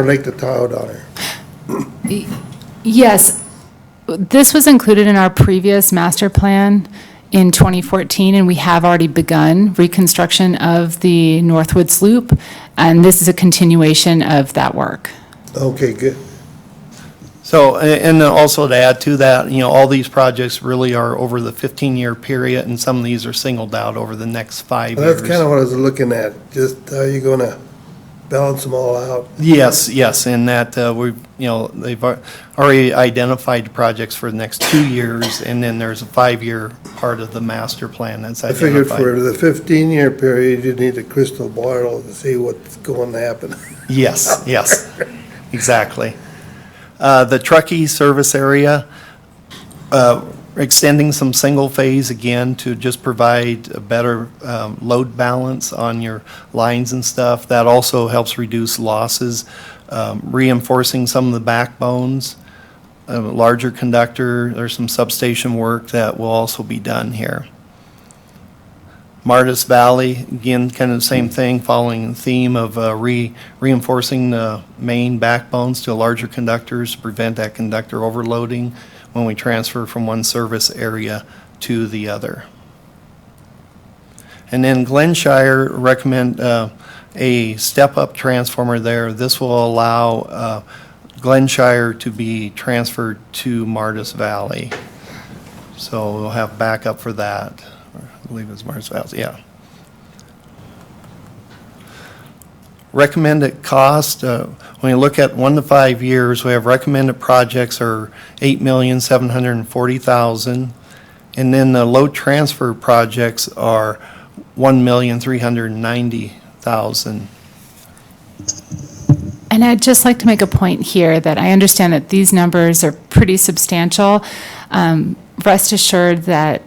Speaker 6: Lake to Tahoe Donner.
Speaker 12: Yes. This was included in our previous master plan in 2014, and we have already begun reconstruction of the Northwoods Loop, and this is a continuation of that work.
Speaker 6: Okay, good.
Speaker 5: So, and also to add to that, all these projects really are over the 15-year period, and some of these are singled out over the next 5
Speaker 6: Well,
Speaker 5: years.
Speaker 6: that's kind of what I was looking at, just how you gonna balance them all out.
Speaker 5: Yes, in that they've already identified projects for the next 2 years, and then there's a 5-year part of the master plan that's
Speaker 6: I figured
Speaker 5: identified.
Speaker 6: for the 15-year period, you need a crystal ball to see what's going to happen.
Speaker 5: Yes, exactly. The Truckee service area, extending some single phase again to just provide a better load balance on your lines and stuff. That also helps reduce losses, reinforcing some of the backbones, a larger conductor. There's some substation work that will also be done here. Martis Valley, again, kind of the same thing, following the theme of reinforcing the main backbones to larger conductors to prevent that conductor overloading when we transfer from one service area to the other. And then Glenshire, recommend a step-up transformer there. This will allow Glenshire to be transferred to Martis Valley. So we'll have backup for that. I believe it's Martis Valley, yeah. Recommended cost, when you look at 1 to 5 years, we have recommended projects are $8,740,000, and then the load transfer projects are $1,390,000.
Speaker 12: And I'd just like to make a point here that I understand that these numbers are pretty substantial. Rest assured that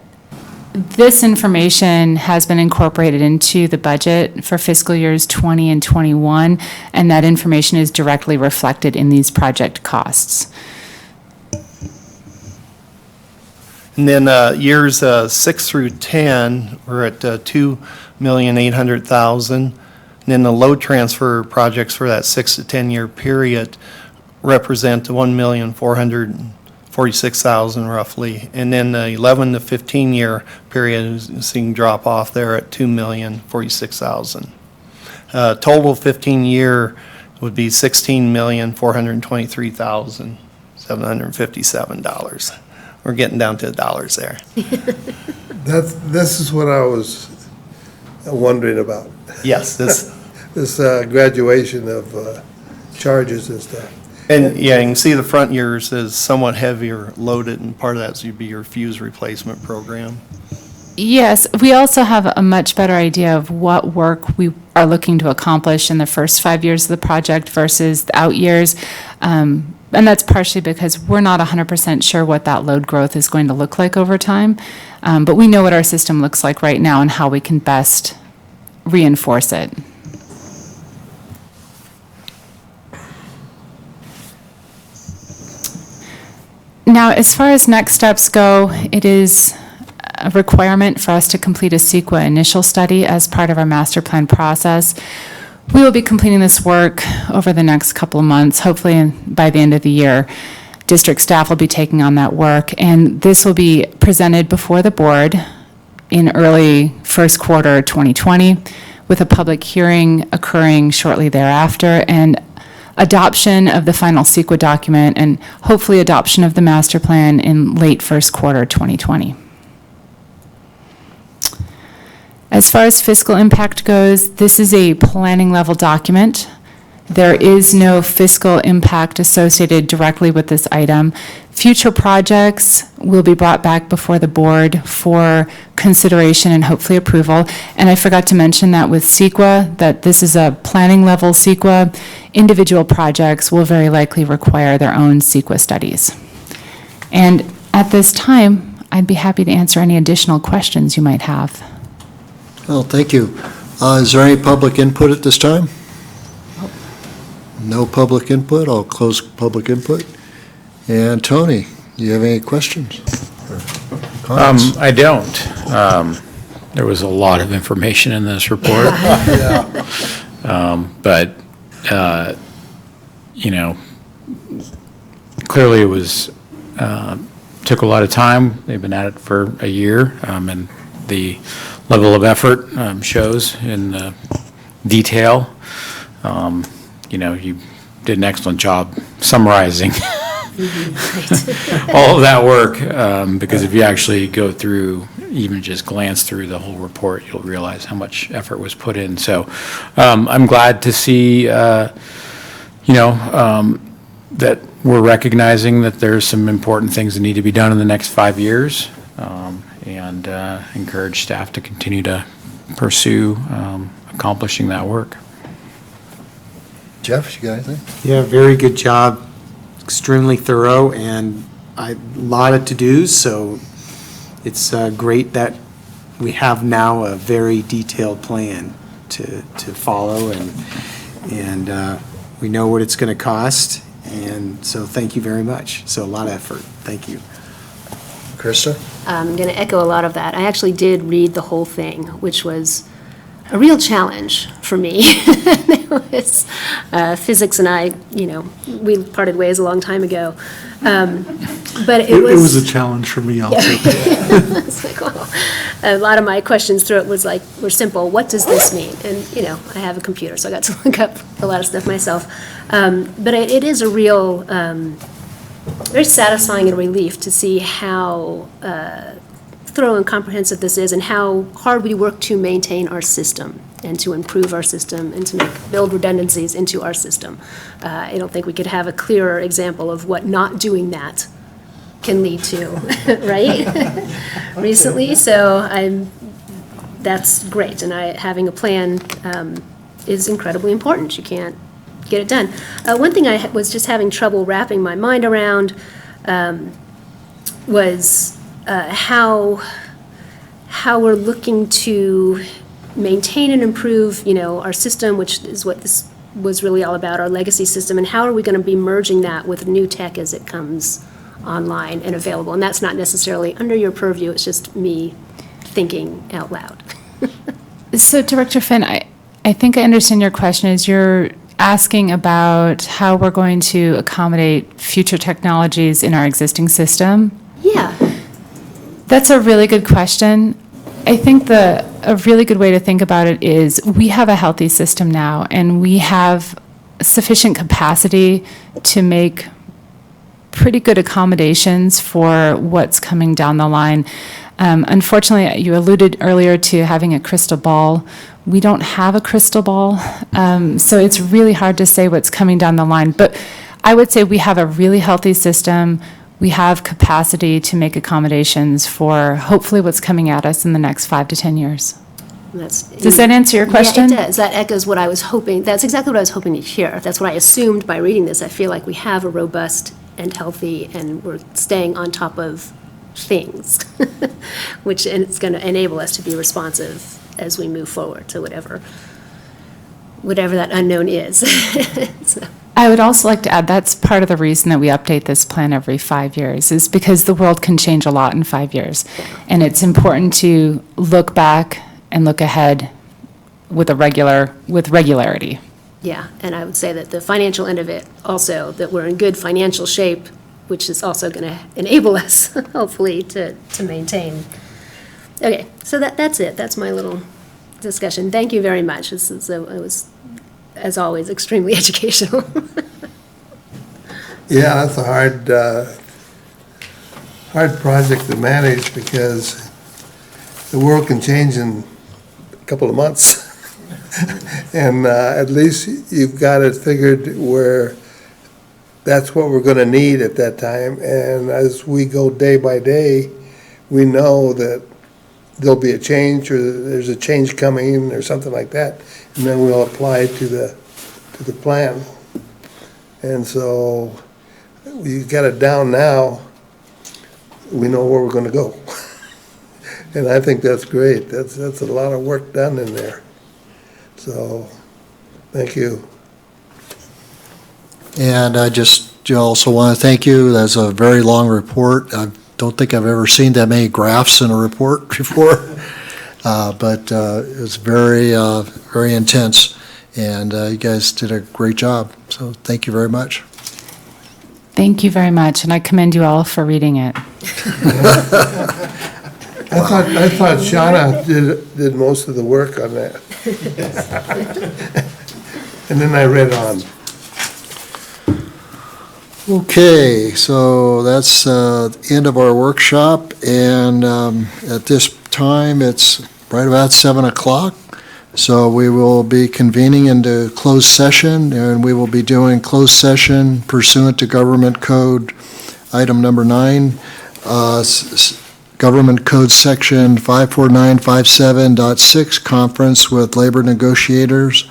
Speaker 12: this information has been incorporated into the budget for fiscal years 20 and 21, and that information is directly reflected in these project costs.
Speaker 13: And then years 6 through 10, we're at 2,800,000. And then the load transfer projects for that 6 to 10 year period represent 1,446,000 roughly. And then the 11 to 15 year period is seeing drop off there at 2,046,000. Total 15 year would be $16,423,757. We're getting down to the dollars there.
Speaker 6: This is what I was wondering about.
Speaker 13: Yes, this,
Speaker 6: This graduation of charges and stuff.
Speaker 13: and yeah, you can see the front years is somewhat heavier loaded, and part of that would be your fuse replacement program.
Speaker 12: Yes, we also have a much better idea of what work we are looking to accomplish in the first 5 years of the project versus the out years. And that's partially because we're not 100% sure what that load growth is going to look like over time. But we know what our system looks like right now and how we can best reinforce it. Now, as far as next steps go, it is a requirement for us to complete a CEQA initial study as part of our master plan process. We will be completing this work over the next couple of months, hopefully by the end of the year. District staff will be taking on that work, and this will be presented before the board in early first quarter 2020, with a public hearing occurring shortly thereafter, and adoption of the final CEQA document, and hopefully adoption of the master plan in late first quarter 2020. As far as fiscal impact goes, this is a planning level document. There is no fiscal impact associated directly with this item. Future projects will be brought back before the board for consideration and hopefully approval. And I forgot to mention that with CEQA, that this is a planning level CEQA. Individual projects will very likely require their own CEQA studies. And at this time, I'd be happy to answer any additional questions you might have.
Speaker 2: Well, thank you. Is there any public input at this time? No public input. I'll close public input. And Tony, do you have any questions? or comments?
Speaker 8: I don't. There was a lot of information in this report. But, you know, clearly it was, took a lot of time. They've been at it for a year, and the level of effort shows in the detail. You know, you did an excellent job summarizing all of that work, because if you actually go through, even just glance through the whole report, you'll realize how much effort was put in. So I'm glad to see, you know, that we're recognizing that there's some important things that need to be done in the next 5 years, and encourage staff to continue to pursue accomplishing that work.
Speaker 2: Jeff, you got anything?
Speaker 11: Yeah, very good job, extremely thorough, and a lot of to-dos, so it's great that we have now a very detailed plan to follow, and we know what it's going to cost, and so thank you very much. So a lot of effort. Thank you.
Speaker 2: Krista?
Speaker 1: I'm going to echo a lot of that. I actually did read the whole thing, which was a real challenge for me. It was, physics and I, you know, we parted ways a long time ago. But it was
Speaker 4: a challenge for me also.
Speaker 1: It's like, well, a lot of my questions through it were simple. What does this mean? And, you know, I have a computer, so I got to look up a lot of stuff myself. But it is a real, very satisfying and relief to see how thorough and comprehensive this is, and how hard we work to maintain our system and to improve our system and to build redundancies into our system. I don't think we could have a clearer example of what not doing that can lead to, right? Recently, so that's great, and having a plan is incredibly important. You can't get it done. One thing I was just having trouble wrapping my mind around was how we're looking to maintain and improve, our system, which is what this was really all about, our legacy system, and how are we going to be merging that with new tech as it comes online and available? And that's not necessarily under your purview, it's just me thinking out loud.
Speaker 12: So Director Finn, I think I understand your question is you're asking about how we're going to accommodate future technologies in our existing system.
Speaker 1: Yeah.
Speaker 12: That's a really good question. I think a really good way to think about it is we have a healthy system now, and we have sufficient capacity to make pretty good accommodations for what's coming down the line. Unfortunately, you alluded earlier to having a crystal ball. We don't have a crystal ball, so it's really hard to say what's coming down the line. But I would say we have a really healthy system. We have capacity to make accommodations for hopefully what's coming at us in the next 5 to 10 years. Does that answer your question?
Speaker 1: Yeah, it does. That echoes what I was hoping. That's exactly what I was hoping to hear. That's what I assumed by reading this. I feel like we have a robust and healthy, and we're staying on top of things, and it's going to enable us to be responsive as we move forward to whatever that unknown is. So.
Speaker 12: I would also like to add that's part of the reason that we update this plan every 5 years is because the world can change a lot in 5 years. And it's important to look back and look ahead with regularity.
Speaker 1: Yeah, and I would say that the financial end of it also, that we're in good financial shape, which is also going to enable us, hopefully, to maintain. Okay, so that's it. That's my little discussion. Thank you very much. It was, as always, extremely educational.
Speaker 6: Yeah, that's a hard project to manage because the world can change in a couple of months. And at least you've got it figured where that's what we're going to need at that time. And as we go day by day, we know that there'll be a change or there's a change coming or something like that. And then we'll apply it to the plan. And so you got it down now, we know where we're going to go. And I think that's great. That's a lot of work done in there. So, thank you.
Speaker 2: And I just also want to thank you. That's a very long report. I don't think I've ever seen that many graphs in a report before, but it's very, very intense. And you guys did a great job. So thank you very much.
Speaker 12: Thank you very much, and I commend you all for reading it.
Speaker 6: I thought Shauna did most of the work on that. And then I read on.
Speaker 2: Okay, so that's the end of our workshop, and at this time, it's right about 7 o'clock. So we will be convening into closed session, and we will be doing closed session pursuant to Government Code, item number 9, Government Code Section 54957.6, conference with labor negotiators.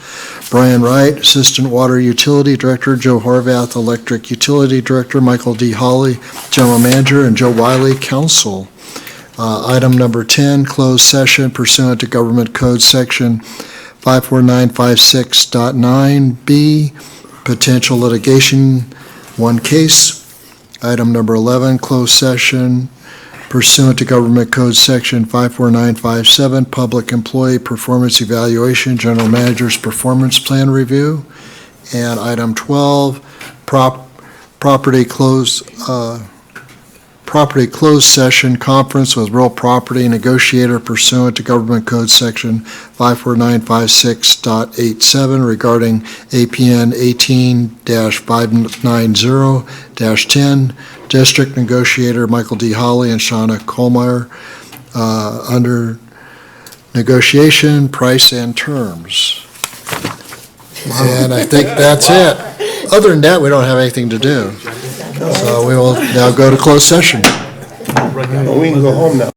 Speaker 2: Brian Wright, Assistant Water Utility Director, Joe Horvath, Electric Utility Director, Michael D. Hawley, General Manager, and Joe Wiley, Counsel. Item number 10, closed session pursuant to Government Code Section 54956.9B, potential litigation, one case. Item number 11, closed session pursuant to Government Code Section 54957, public employee performance evaluation, general manager's performance plan review. And item 12, property closed session conference with real property negotiator pursuant to Government Code Section 54956.87 regarding APN 18-590-10, District Negotiator Michael D. Hawley and Shauna Kohlmeyer under negotiation, price, and terms. And I think that's it. Other than that, we don't have anything to do. So we will now go to closed session.
Speaker 6: We can go home now.